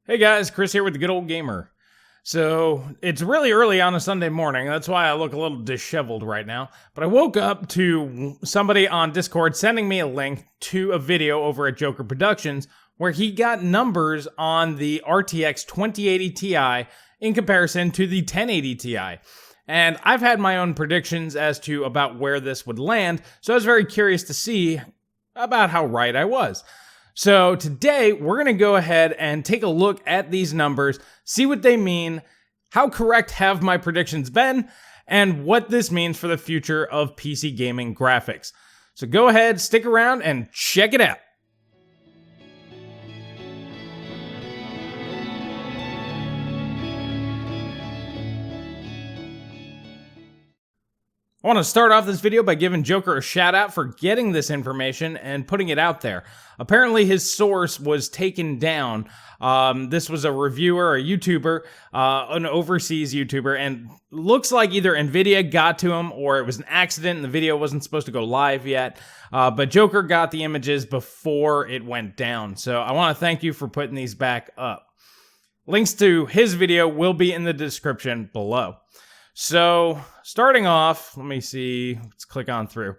Hey guys, Chris here with the Good Old Gamer. So, it's really early on a Sunday morning, that's why I look a little disheveled right now. But I woke up to somebody on Discord sending me a link to a video over at Joker Productions where he got numbers on the RTX 2080 Ti in comparison to the 1080 Ti. And I've had my own predictions as to about where this would land, so I was very curious to see about how right I was. So today, we're going to go ahead and take a look at these numbers, see what they mean, how correct have my predictions been, and what this means for the future of PC gaming graphics. So go ahead, stick around, and check it out. I want to start off this video by giving Joker a shout out for getting this information and putting it out there. Apparently his source was taken down. This was a reviewer, a YouTuber, an overseas YouTuber, and looks like either Nvidia got to him or it was an accident and the video wasn't supposed to go live yet. But Joker got the images before it went down. So I want to thank you for putting these back up. Links to his video will be in the description below. So, starting off, let me see, let's click on through.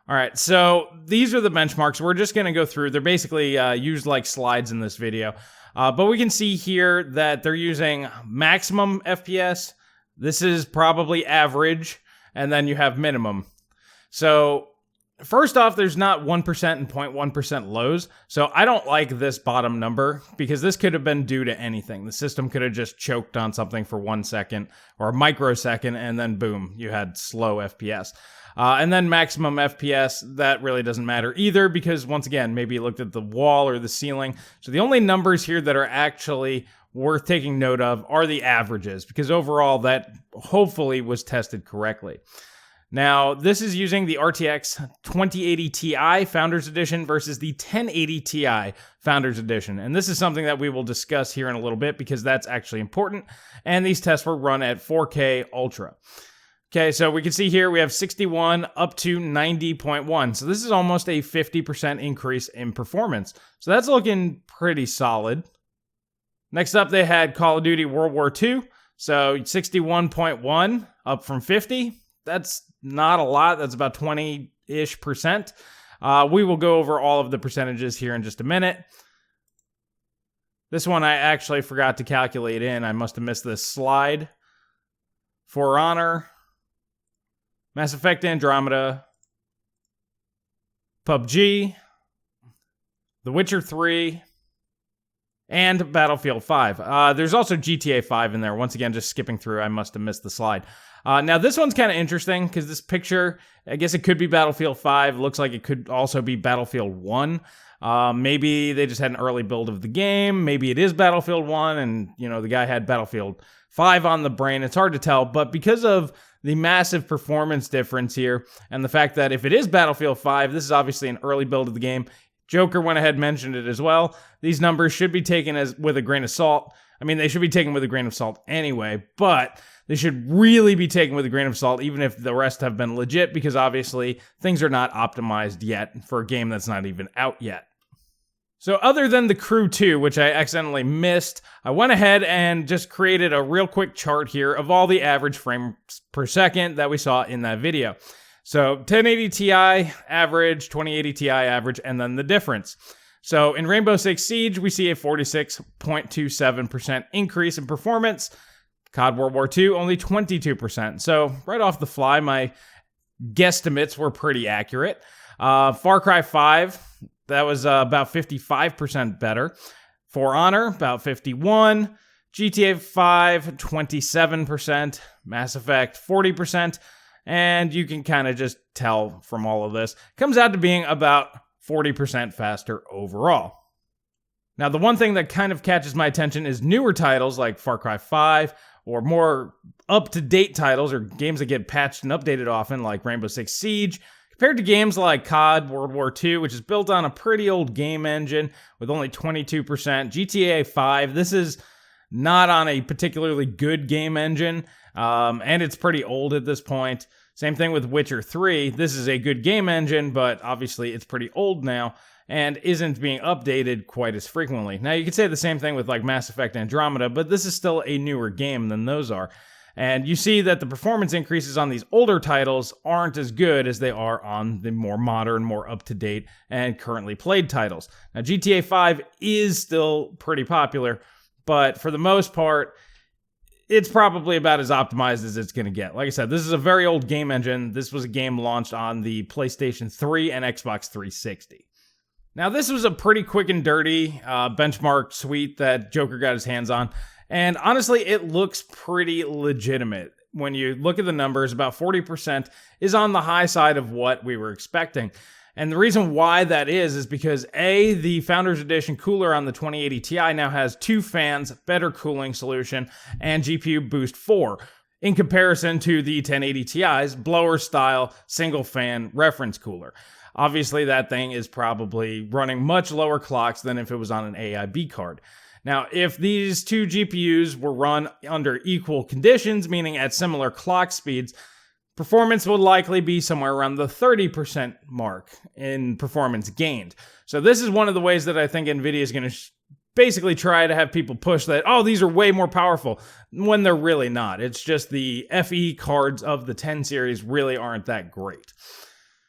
All right, so these are the benchmarks. We're just going to go through. They're basically used like slides in this video. But we can see here that they're using maximum FPS. This is probably average, and then you have minimum. So, first off, there's not 1% and 0.1% lows, so I don't like this bottom number because this could have been due to anything. The system could have just choked on something for 1 second or a microsecond, and then boom, you had slow FPS. And then maximum FPS, that really doesn't matter either because, once again, maybe you looked at the wall or the ceiling. So the only numbers here that are actually worth taking note of are the averages because overall that hopefully was tested correctly. Now, this is using the RTX 2080 Ti Founders Edition versus the 1080 Ti Founders Edition. And this is something that we will discuss here in a little bit because that's actually important. And these tests were run at 4K Ultra. Okay, so we can see here we have 61 up to 90.1. So this is almost a 50% increase in performance. So that's looking pretty solid. Next up, they had Call of Duty World War II. So 61.1 up from 50. That's not a lot. That's about 20-ish%. We will go over all of the percentages here in just a minute. This one I actually forgot to calculate in. I must have missed this slide. For Honor, Mass Effect Andromeda, PUBG, The Witcher 3, and Battlefield 5. There's also GTA 5 in there. Once again, just skipping through, I must have missed the slide. Now, this one's kind of interesting because this picture, I guess it could be Battlefield 5. Looks like it could also be Battlefield 1. Maybe they just had an early build of the game. Maybe it is Battlefield 1 and, you know, the guy had Battlefield 5 on the brain. It's hard to tell, but because of the massive performance difference here and the fact that if it is Battlefield 5, this is obviously an early build of the game. Joker went ahead and mentioned it as well. These numbers should be taken with a grain of salt. I mean, they should be taken with a grain of salt anyway, but they should really be taken with a grain of salt, even if the rest have been legit, because obviously things are not optimized yet for a game that's not even out yet. So other than the Crew 2, which I accidentally missed, I went ahead and just created a real quick chart here of all the average frames per second that we saw in that video. So 1080 Ti average, 2080 Ti average, and then the difference. So in Rainbow Six Siege, we see a 46.27% increase in performance. COD World War II, only 22%. So right off the fly, my guesstimates were pretty accurate. Far Cry 5, that was about 55% better. For Honor, about 51%. GTA 5, 27%. Mass Effect, 40%. And you can kind of just tell from all of this, comes out to being about 40% faster overall. Now, the one thing that kind of catches my attention is newer titles like Far Cry 5 or more up-to-date titles or games that get patched and updated often like Rainbow Six Siege, compared to games like COD World War II, which is built on a pretty old game engine with only 22%. GTA 5, this is not on a particularly good game engine, and it's pretty old at this point. Same thing with Witcher 3. This is a good game engine, but obviously it's pretty old now. and isn't being updated quite as frequently. Now, you could say the same thing with like Mass Effect Andromeda, but this is still a newer game than those are. And you see that the performance increases on these older titles aren't as good as they are on the more modern, more up-to-date, and currently played titles. Now, GTA 5 is still pretty popular, but for the most part, it's probably about as optimized as it's going to get. Like I said, this is a very old game engine. This was a game launched on the PlayStation 3 and Xbox 360. Now, this was a pretty quick and dirty benchmark suite that Joker got his hands on. And honestly, it looks pretty legitimate. When you look at the numbers, about 40% is on the high side of what we were expecting. And the reason why that is because A, the Founders Edition cooler on the 2080 Ti now has 2 fans, better cooling solution, and GPU Boost 4, in comparison to the 1080 Ti's blower-style single-fan reference cooler. Obviously, that thing is probably running much lower clocks than if it was on an AIB card. Now, if these two GPUs were run under equal conditions, meaning at similar clock speeds, performance will likely be somewhere around the 30% mark in performance gained. So this is one of the ways that I think NVIDIA is going to basically try to have people push that, oh, these are way more powerful, when they're really not. It's just the FE cards of the 10 series really aren't that great.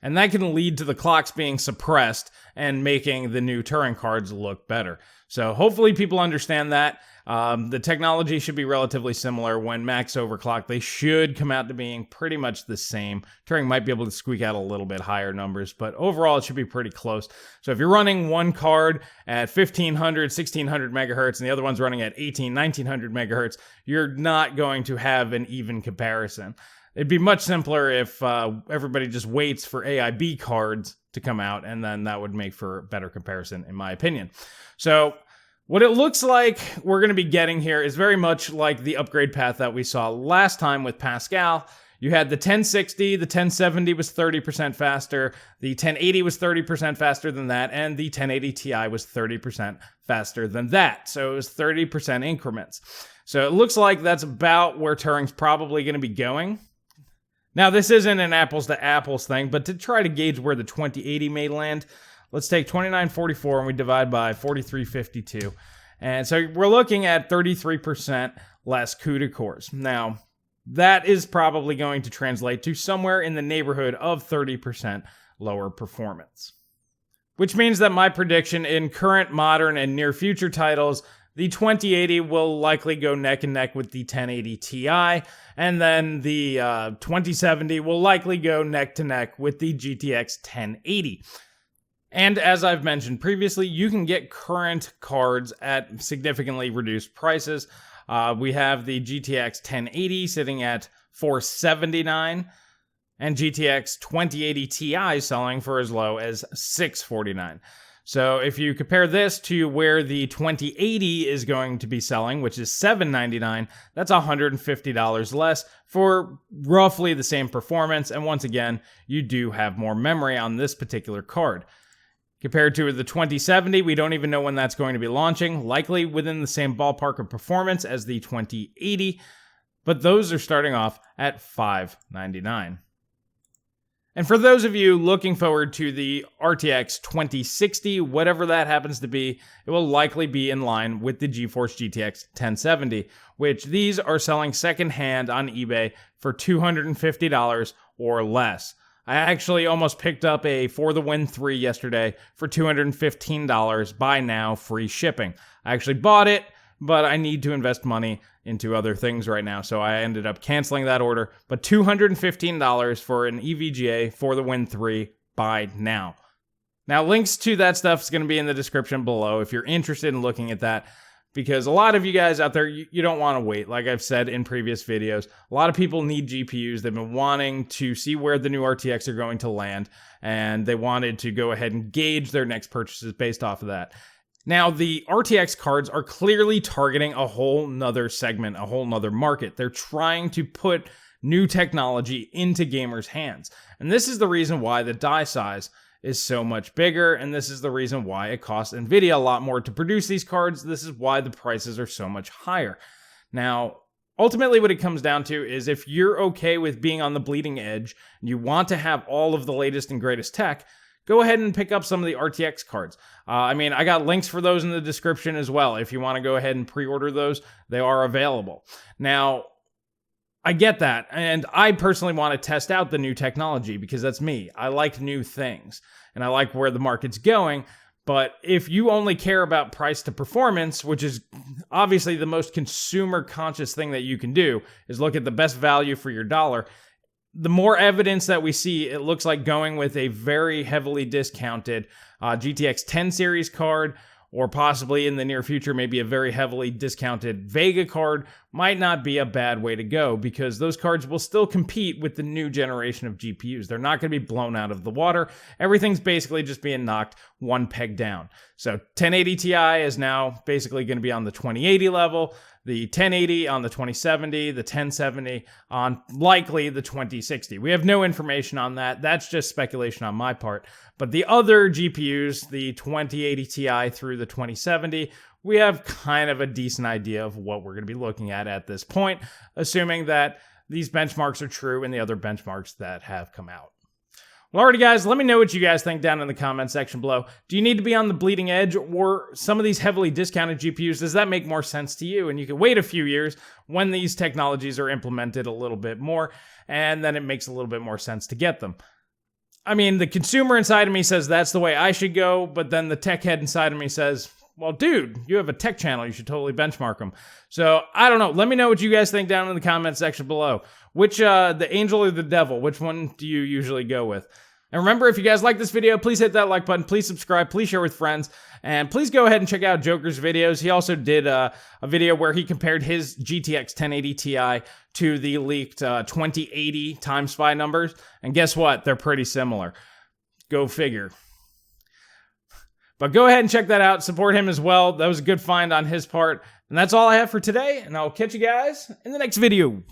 And that can lead to the clocks being suppressed and making the new Turing cards look better. So hopefully people understand that. The technology should be relatively similar. When max overclock, they should come out to being pretty much the same. Turing might be able to squeak out a little bit higher numbers, but overall it should be pretty close. So if you're running one card at 1500, 1600 megahertz, and the other one's running at 1900 megahertz, you're not going to have an even comparison. It'd be much simpler if everybody just waits for AIB cards to come out, and then that would make for a better comparison, in my opinion. So what it looks like we're going to be getting here is very much like the upgrade path that we saw last time with Pascal. You had the 1060, the 1070 was 30% faster, the 1080 was 30% faster than that, and the 1080 Ti was 30% faster than that. So it was 30% increments. So it looks like that's about where Turing's probably going to be going. Now, this isn't an apples to apples thing, but to try to gauge where the 2080 may land, let's take 2944 and we divide by 4352. And so we're looking at 33% less CUDA cores. Now, that is probably going to translate to somewhere in the neighborhood of 30% lower performance. Which means that my prediction in current, modern, and near future titles, the 2080 will likely go neck and neck with the 1080 Ti, and then the 2070 will likely go neck to neck with the GTX 1080. And as I've mentioned previously, you can get current cards at significantly reduced prices. We have the GTX 1080 sitting at $479, and GTX 2080 Ti selling for as low as $649. So if you compare this to where the 2080 is going to be selling, which is $799, that's $150 less for roughly the same performance. And once again, you do have more memory on this particular card. Compared to the 2070, we don't even know when that's going to be launching, likely within the same ballpark of performance as the 2080, but those are starting off at $599. And for those of you looking forward to the RTX 2060, whatever that happens to be, it will likely be in line with the Geforce GTX 1070, which these are selling secondhand on eBay for $250 or less. I actually almost picked up a For the Win 3 yesterday for $215, buy now, free shipping. I actually bought it, but I need to invest money into other things right now, so I ended up canceling that order. But $215 for an EVGA For the Win 3, buy now. Now, links to that stuff is going to be in the description below if you're interested in looking at that, because a lot of you guys out there, you don't want to wait. Like I've said in previous videos, a lot of people need GPUs. They've been wanting to see where the new RTX are going to land, and they wanted to go ahead and gauge their next purchases based off of that. Now, the RTX cards are clearly targeting a whole nother segment, a whole nother market. They're trying to put new technology into gamers' hands. And this is the reason why the die size is so much bigger, and this is the reason why it costs NVIDIA a lot more to produce these cards. This is why the prices are so much higher. Now, ultimately what it comes down to is if you're okay with being on the bleeding edge, and you want to have all of the latest and greatest tech, go ahead and pick up some of the RTX cards. I mean, I got links for those in the description as well. If you want to go ahead and pre-order those, they are available. Now, I get that, and I personally want to test out the new technology because that's me. I like new things, and I like where the market's going. But if you only care about price to performance, which is obviously the most consumer conscious thing that you can do, is look at the best value for your dollar. The more evidence that we see, it looks like going with a very heavily discounted GTX 10 series card, or possibly in the near future, maybe a very heavily discounted Vega card, might not be a bad way to go, because those cards will still compete with the new generation of GPUs. They're not going to be blown out of the water. Everything's basically just being knocked one peg down. So 1080 Ti is now basically going to be on the 2080 level, the 1080 on the 2070, the 1070 on likely the 2060. We have no information on that. That's just speculation on my part. But the other GPUs, the 2080 Ti through the 2070, we have kind of a decent idea of what we're going to be looking at this point, assuming that these benchmarks are true and the other benchmarks that have come out. Well, alrighty guys, let me know what you guys think down in the comment section below. Do you need to be on the bleeding edge, or some of these heavily discounted GPUs, does that make more sense to you? And you can wait a few years when these technologies are implemented a little bit more, and then it makes a little bit more sense to get them. I mean, the consumer inside of me says that's the way I should go, but then the tech head inside of me says, well, dude, you have a tech channel. You should totally benchmark them. So, I don't know. Let me know what you guys think down in the comment section below. Which, the angel or the devil, which one do you usually go with? And remember, if you guys like this video, please hit that like button, please subscribe, please share with friends, and please go ahead and check out Joker's videos. He also did a video where he compared his GTX 1080 Ti to the leaked 2080 Time Spy numbers, and guess what? They're pretty similar. Go figure. But go ahead and check that out, support him as well. That was a good find on his part. And that's all I have for today, and I'll catch you guys in the next video.